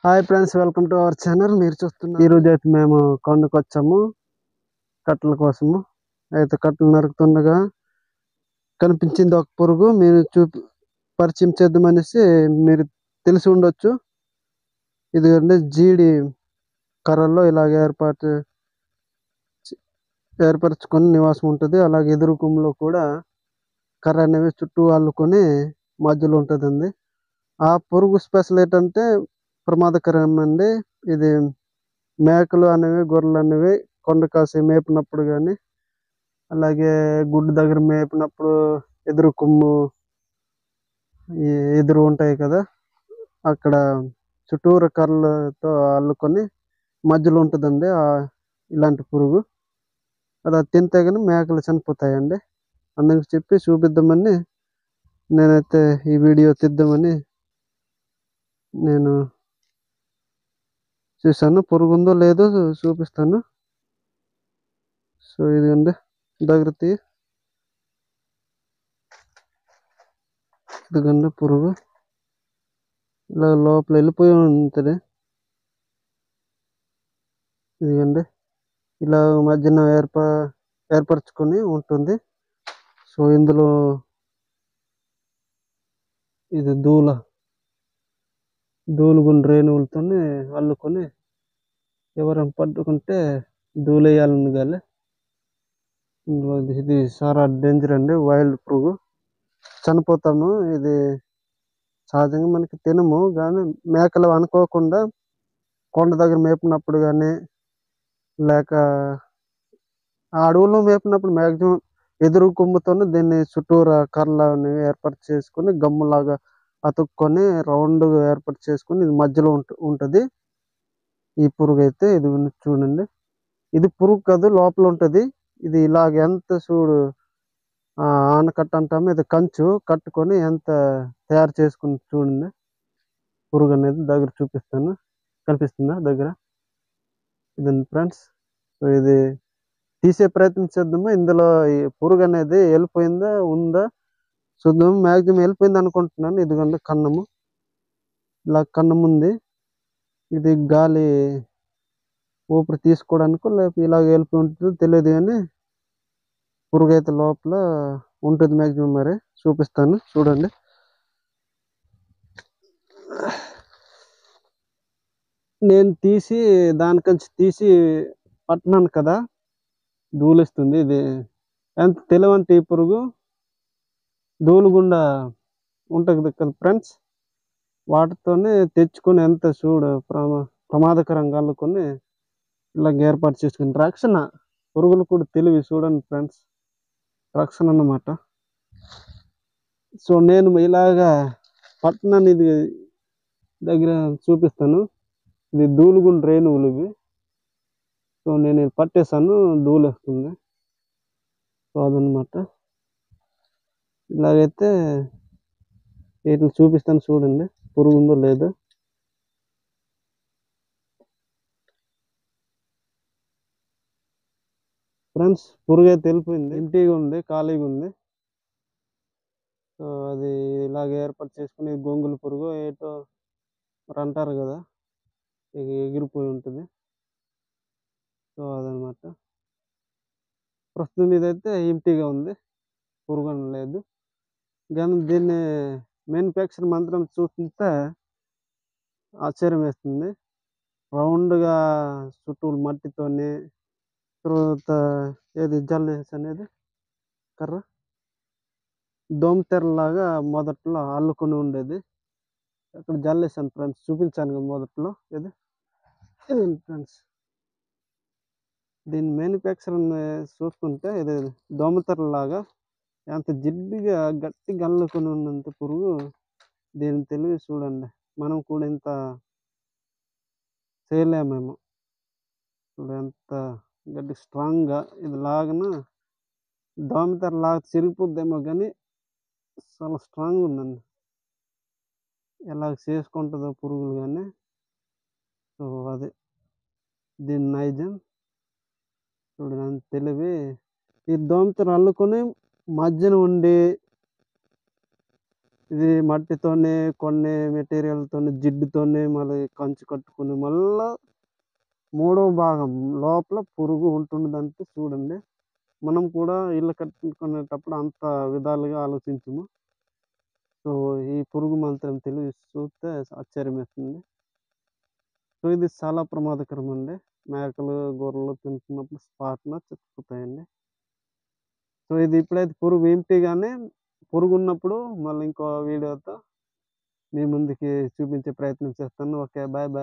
Hi friends, welcome to our channel. మీరు చూస్తున్నారు, ఈ రోజు అయితే మేము కొండకు వచ్చాము కట్టల కోసము. అయితే కట్టలు నరుకుతుండగా కనిపించింది ఒక పురుగు. మీరు పరిచయం చేద్దామనేసి, మీరు తెలిసి ఉండొచ్చు. ఇది అంటే జీడి కర్రల్లో ఇలాగ ఏర్పరచుకొని నివాసం ఉంటుంది. అలాగే ఎదురు కొమ్ములో కూడా కర్ర అనేవి చుట్టూ అల్లుకొని మధ్యలో ఉంటుందండి. ఆ పురుగు స్పెషల్ ఏంటంటే ప్రమాదకరం అండి. ఇది మేకలు అనేవి, గొర్రెలు అనేవి కొండ కాసి మేపినప్పుడు కానీ, అలాగే గుడ్డు దగ్గర మేపినప్పుడు ఎదురు కొమ్ము ఈ ఎదురు ఉంటాయి కదా, అక్కడ చుట్టూరు కర్రలతో అల్లుకొని మధ్యలో ఉంటుందండి ఇలాంటి పురుగు. అది తింటే కానీ మేకలు చనిపోతాయండి. అందుకు చెప్పి చూపిద్దామని నేనైతే ఈ వీడియో తీద్దామని నేను చూసాను. పురుగు ఉందో లేదో చూపిస్తాను. సో ఇదిగండి, దగ్గర ఇదిగండి పురుగు. ఇలా లోపల వెళ్ళిపోయి ఉంటుంది. ఇదిగండి, ఇలా మధ్యన ఏర్పరచుకొని ఉంటుంది. సో ఇందులో ఇది దూలుగుండు రేణువులతో అల్లుకొని ఎవరైనా పట్టుకుంటే దూలేయాలని గాలి. ఇది చాలా డేంజర్ అండి, వైల్డ్ పురుగు. చనిపోతాము. ఇది సహజంగా మనకి తినము, కానీ మేకలు అనుకోకుండా కొండ దగ్గర మేపినప్పుడు కానీ, లేక ఆ అడవుల్లో మేపినప్పుడు మ్యాక్సిమం ఎదురు కొమ్ముతోనే దీన్ని చుట్టూరా కర్రలు అనేవి ఏర్పాటు చేసుకొని గమ్ములాగా అతుక్కొని రౌండ్ ఏర్పాటు చేసుకొని ఇది మధ్యలో ఉంటది ఈ పురుగు. అయితే ఇది చూడండి, ఇది పురుగు కాదు, లోపల ఉంటది. ఇది ఇలాగ ఎంత చూడు, ఆనకట్ట అంటాము, ఇది కంచు కట్టుకొని ఎంత తయారు చేసుకుని చూడండి. పురుగు అనేది దగ్గర చూపిస్తాను, కనిపిస్తుందా దగ్గర? ఇదండి ఫ్రెండ్స్. సో ఇది తీసే ప్రయత్నం చేద్దాము. ఇందులో ఈ పురుగు అనేది వెళ్ళిపోయిందా ఉందా చూద్దాం. మ్యాక్సిమం వెళ్ళిపోయింది అనుకుంటున్నాను. ఇదిగోండి కన్నము, ఇలా కన్నం ఉంది. ఇది గాలి ఊపిరి తీసుకోవడానికి లేకపోతే ఇలాగ వెళ్ళిపోయి ఉంటుందో తెలియదు, కానీ పురుగు అయితే లోపల ఉంటుంది మ్యాక్సిమం. మరి చూపిస్తాను చూడండి. నేను దానికంచి తీసి పట్టినాను కదా, దూలిస్తుంది. ఇది ఎంత తెలివంటే ఈ పురుగు దూలుగుండా ఉంటుంది కదా ఫ్రెండ్స్, వాటితోనే తెచ్చుకొని ఎంత చూడు ప్రమాదకరంగా అల్లుకొని ఇలాగ ఏర్పాటు చేసుకుని రక్షణ. పురుగులు కూడా తెలివి చూడండి ఫ్రెండ్స్, రక్షణ అన్నమాట. సో నేను ఇలాగా పట్టణాన్ని ఇది దగ్గర చూపిస్తాను. ఇది దూలుగుండు రేణువులు ఇవి. సో నేను ఇది పట్టేసాను, దూలేస్తుంది. సో అదనమాట. ఇలాగైతే వీటిని చూపిస్తాను చూడండి, పురుగు ఉందో లేదో. ఫ్రెండ్స్, పురుగు అయితే వెళ్ళిపోయింది, ఇంటిగా ఉంది, ఖాళీగా ఉంది. సో అది ఇలాగ ఏర్పాటు చేసుకుని గొంగులు పురుగు ఏటో మరి అంటారు కదా, ఎగిరిపోయి ఉంటుంది. సో అదనమాట. ప్రస్తుతం ఇదైతే ఎంటీగా ఉంది, పురుగు అని లేదు. కానీ దీన్ని మ్యానుఫ్యాక్చర్ మంత్రం చూస్తుంటే ఆశ్చర్యం వేస్తుంది. రౌండ్గా చుట్టూ మట్టితోని, తర్వాత ఏది జల్లేసి అనేది కర్ర దోమతెరలాగా మొదట్లో అల్లుకొని ఉండేది. అక్కడ జల్లేసాను ఫ్రెండ్స్, చూపించాను కదా మొదట్లో. ఇది ఫ్రెండ్స్, దీని మ్యానుఫ్యాక్చర్ చూసుకుంటే ఇది దోమతెరలాగా ఎంత జిడ్డుగా గట్టిగా అల్లుకొని ఉన్నంత పురుగు. దీని తెలివి చూడండి, మనం కూడా ఇంత చేయలేమేమో. చూడు ఎంత గట్టి స్ట్రాంగ్గా ఇది లాగన దోమతెర లాగా చిరిగిపోద్దేమో, కానీ చాలా స్ట్రాంగ్ ఉందండి. ఎలా చేసుకుంటుందో పురుగులు కానీ. సో అది దీని నైజం చూడు, అంత తెలివి. ఈ దోమతెర అల్లుకొని మధ్యన ఉండి ఇది మట్టితోనే కొన్ని మెటీరియల్‌తోని జిడ్డుతోని మళ్ళీ కంచి కట్టుకొని మళ్ళా మూడో భాగం లోపల పురుగు ఉంటున్నదంటే చూడండి. మనం కూడా ఇల్లు కట్టుకునేటప్పుడు అంత విధాలుగా ఆలోచించము. సో, ఈ పురుగు మాత్రం తెలివి చూస్తే ఆశ్చర్యమేస్తుంది. సో, ఇది చాలా ప్రమాదకరమండి. మేకలు, గొర్రెలు తింటున్నప్పుడు స్పాట్‌న చచ్చిపోతాయండి. సో, ఇది ఇప్పుడైతే పురుగు ఇంపిగానే పురుగున్నప్పుడు మళ్ళీ ఇంకో వీడియోతో మీ ముందుకి చూపించే ప్రయత్నం చేస్తాను. ఓకే. బాయ్. బాయ్.